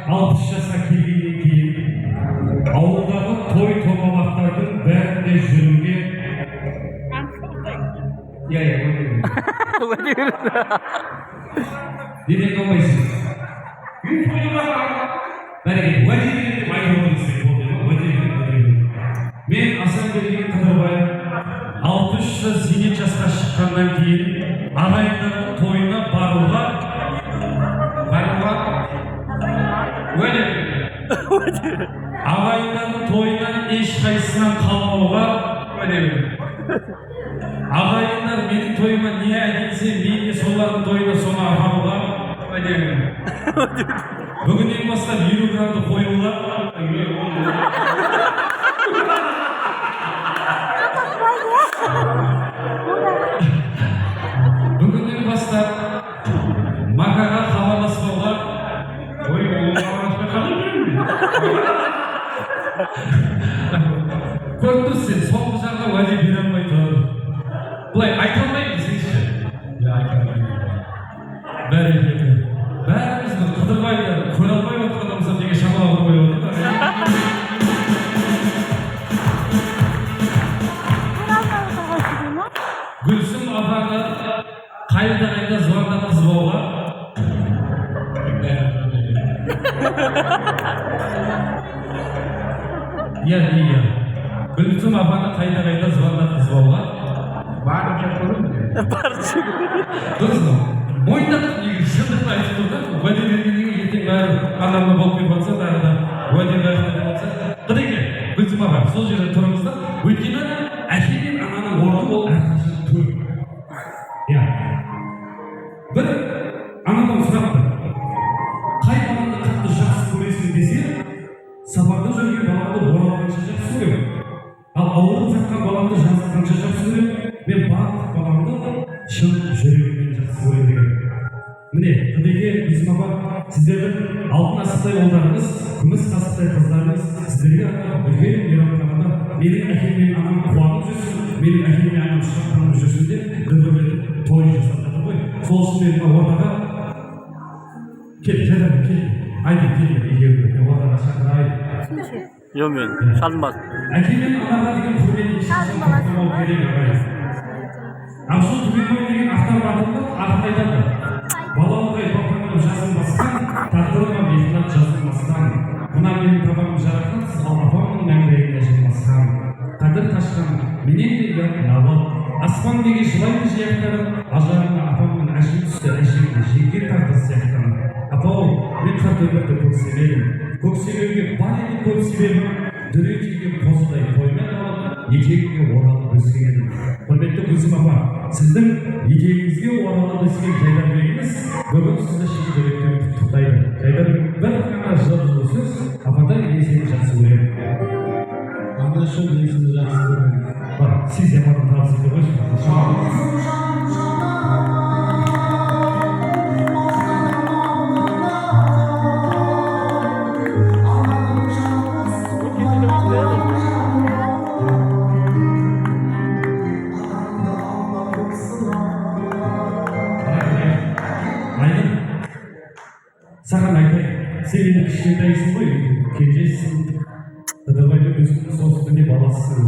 60 жасқа келгеннен кейін ауылдағы той томалақтардың бәрінде жүруге неден қалмайсың? Мен Асанберген Қыдырбаев 63 зейнет жасқа шыққаннан кейін ағайындардың тойына баруға ағайындардың тойынан ешқайсысынан қалмауға ағайындар менің тойыма не әкелсе мен де солардың тойына соны апаруға бүгіннен бастап 50 грамды қоюға бүгіннен бастап Макаға хабарласпауға көріп тұрсың, соңғы жағға уәде бере алмай тұр. Бұлай айта алмаймын десеңші. Бәрекелді. Бәрімізді Қыдырбайды көре алмай отырғанымыздан неге шамалауға қойып отыр. Гүлсім апаны қайда звондатқызып алуға. Иә. Гүлсім апаны қайда звондатқызып алуға. Барып жатқаным бе? Барып жатқаным. Дұрыс па? Мойындаттық неге шындықты айтып тұрды. Уәде бергеннен ертең бәрі анамда болып кетіп жатса, бәрі де уәде бәрі кетіп жатса. Қыдеке, Гүлсім апа, сол жерде тұрыңыз да. Өйткені әке мен ананың орны ол әрқашан төр. Иә. Бір анадан сұрақты. Қай балаңды қатты жақсы көресің десе, сапарда жүрген балаңды оралғанша жақсы көремін. Ал ауырып жатқан балаңды жазғанша жақсы көремін. Мен барлық баламды шын жүрегіммен жақсы көремін деген. Міне, Қыдеке, Гүлсім апа, сіздердің алтын асықтай ұлдарыңыз, күміс қасықтай қыздарыңыз, сіздерге үлкен мейрамханада менің әкем мен анам қуанып жүрсін, менің әкем мен анам шаттанып жүрсін деп дүбірлетіп той жасап жатыр ғой. Сол үшін мен ортаға кел, айдын егерді, ортаға шақырайын. Жоқ, мен шалынбасын. Әке мен анаға деген құрмет шалынбау керек ағайын. Ақсу Түгелбай деген ақтар батырды ақтайдады. Балаудай бақырып жазын басқан, тағдырыма мехнат жазын басқан. Мына менің табаным жарақат, ал апамның мәңгілігіне жын басқан. Қадыр қашқан, менен де ұят набат. Аспан неге жылайды жияқтарын, ажарына апамның әжім түсті әжемді жеңген тартыр сияқтан. Апау, мен қарт өмірді көп себебім. Көк себебге бар еді көп себебім. Дүре түйген қозыдай тоймен алып, етегімге оралып өскен едім. Құрметті Гүлсім апа, сіздің етегіңізге оралып өскен Жайдарбегіңіз бүгін сізді шын жүректен құттықтайды. Жайдарбек бір ғана жылы сөз, апатай мен сені жақсы көремін. Андашым мен сені жақсы көремін. Бар, сіз апаның табыс ете қойшы. Саған айтайын, сен енді кішкентайсың ғой, кенжесің, Қыдырбайды өзіңнің солтүстігіне баласысың.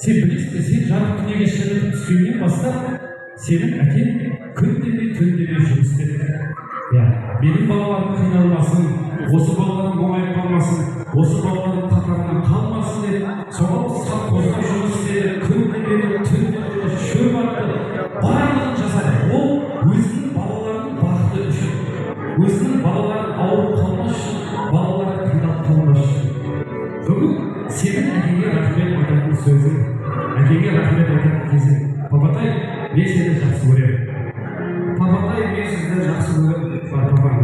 Сен білесің бе, сен жарық дүниеге шығып түскеннен бастап, сенің әкең күн демей, түн демей жұмыс істеді. Менің балаларым қиналмасын, осы балаларым оңайып қалмасын, осы балаларым қатарынан қалмасын деп, соған сап қозған жұмыс істеді, күн демеді, түн демеді, шөп атты, барлығын жасады. Ол өзінің балаларының бақыты үшін. Өзінің балаларын ауырып қалмас үшін, балаларын қиналып қалмас үшін. Бүгін сенің әкеге рахмет айтатын сөзің, әкеге рахмет айтатын кезің. Папатай, мен сені жақсы көремін. Папатай, мен сізді жақсы көремін. Папаң